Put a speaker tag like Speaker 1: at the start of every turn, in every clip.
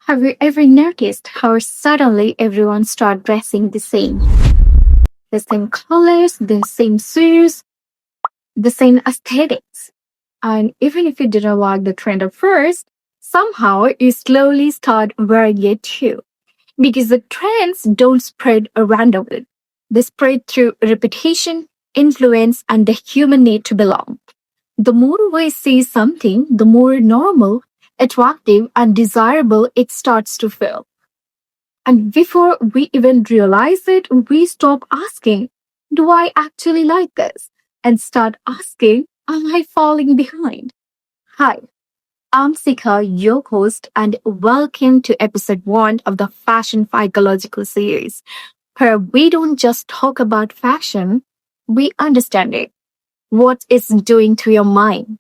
Speaker 1: Have you ever noticed how suddenly everyone starts dressing the same? The same colors, the same shoes, the same aesthetics. And even if you didn't like the trend at first, somehow you slowly start wearing it too. Because the trends don't spread randomly. They spread through repetition, influence, and the human need to belong. The more we see something, the more normal, attractive, and desirable it starts to feel. And before we even realize it, we stop asking, do I actually like this? And start asking, am I falling behind? Hi, I'm Sika, your host, and welcome to episode 1 of the Fashion Psychological series, where we don't just talk about fashion, we understand it, what it's doing to your mind.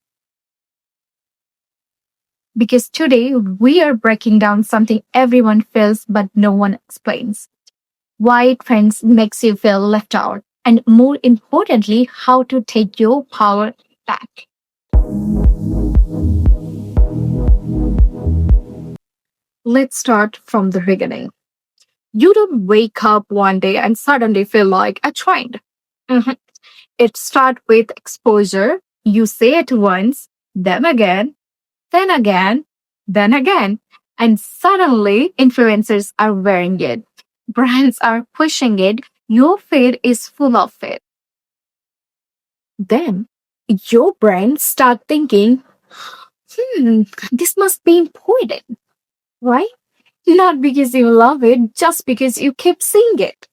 Speaker 1: Because today we are breaking down something everyone feels but no one explains. Why trends makes you feel left out, and more importantly, how to take your power back. Let's start from the beginning. You don't wake up one day and suddenly feel like a trend. Mhm. It starts with exposure. You say it once, then again, then again, then again, and suddenly influencers are wearing it. Brands are pushing it. Your feed is full of it. Then your brain start thinking, this must be important, right? Not because you love it, just because you keep seeing it.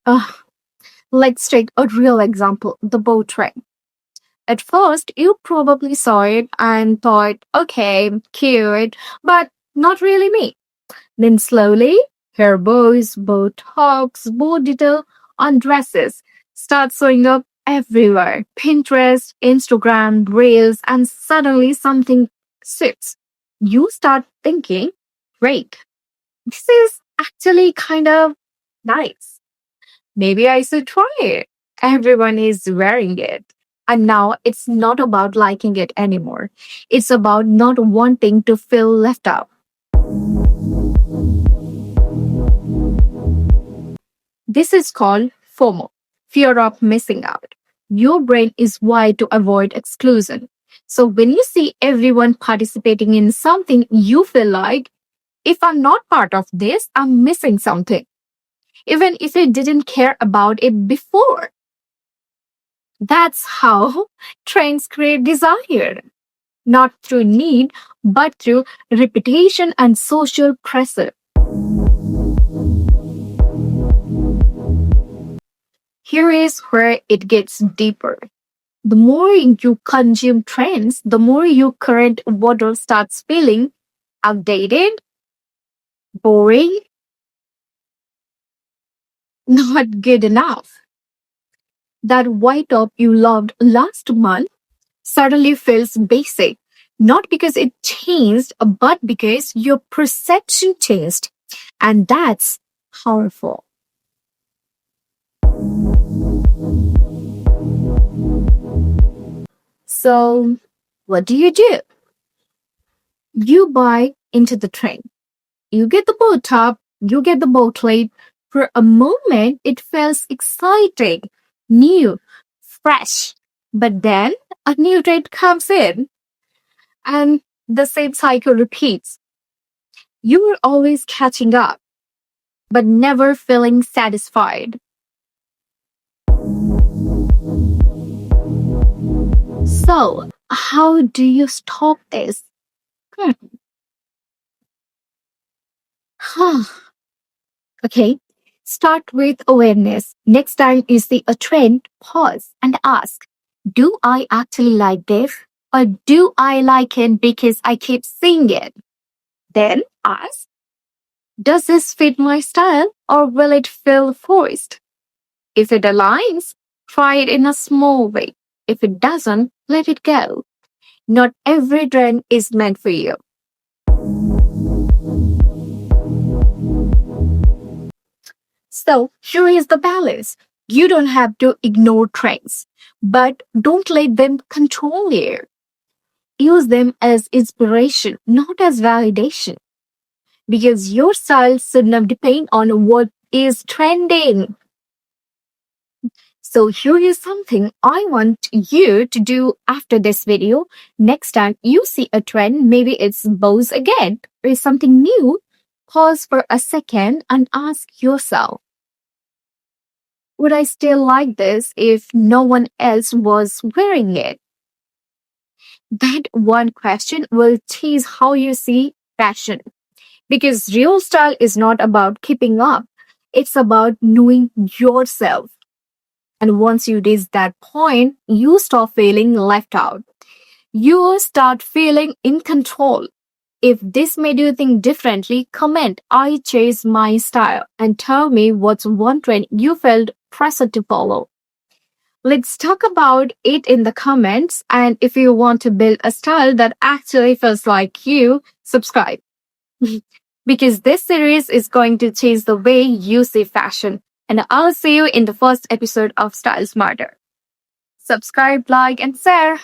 Speaker 1: Ugh, let's take a real example, the bow trend. At first, you probably saw it and thought, okay, cute, but not really me. Then slowly, hair bows, bow tops, bow detail on dresses start showing up everywhere. Pinterest, Instagram, Reels, and suddenly something sits. You start thinking, great, this is actually kind of nice. Maybe I should try it. Everyone is wearing it. And now it's not about liking it anymore. It's about not wanting to feel left out. This is called FOMO, fear of missing out. Your brain is wired to avoid exclusion. So when you see everyone participating in something, you feel like, if I'm not part of this, I'm missing something, even if you didn't care about it before. That's how trends create desire, not through need, but through repetition and social pressure. Here is where it gets deeper. The more you consume trends, the more your current wardrobe starts feeling outdated, boring, not good enough. That white top you loved last month suddenly feels basic, not because it changed, but because your perception changed. And that's powerful. So, what do? You buy into the trend. You get the bow top, you get the bow plate. For a moment, it feels exciting, new, fresh. But then a new trend comes in and the same cycle repeats. You are always catching up, but never feeling satisfied. So, how do you stop this? Hmm. Okay, start with awareness. Next time you see a trend, pause and ask, do I actually like this? Or do I like it because I keep seeing it? Then ask, does this fit my style or will it feel forced? If it aligns, try it in a small way. If it doesn't, let it go. Not every trend is meant for you. So here is the balance. You don't have to ignore trends, but don't let them control you. use them as inspiration, not as validation. Because your style should not depend on what is trending. So here is something I want you to do after this video. Next time you see a trend, maybe it's bows again or something new, pause for a second and ask yourself, would I still like this if no one else was wearing it? That one question will change how you see fashion. Because real style is not about keeping up, it's about knowing yourself. And once you reach that point, you stop feeling left out. You start feeling in control. If this made you think differently, comment I chase my style and tell me what's one trend you felt pressured to follow. Let's talk about it in the comments. And if you want to build a style that actually feels like you, subscribe. Because this series is going to change the way you see fashion. And I'll see you in the first episode of Style Smarter. Subscribe, like, and share.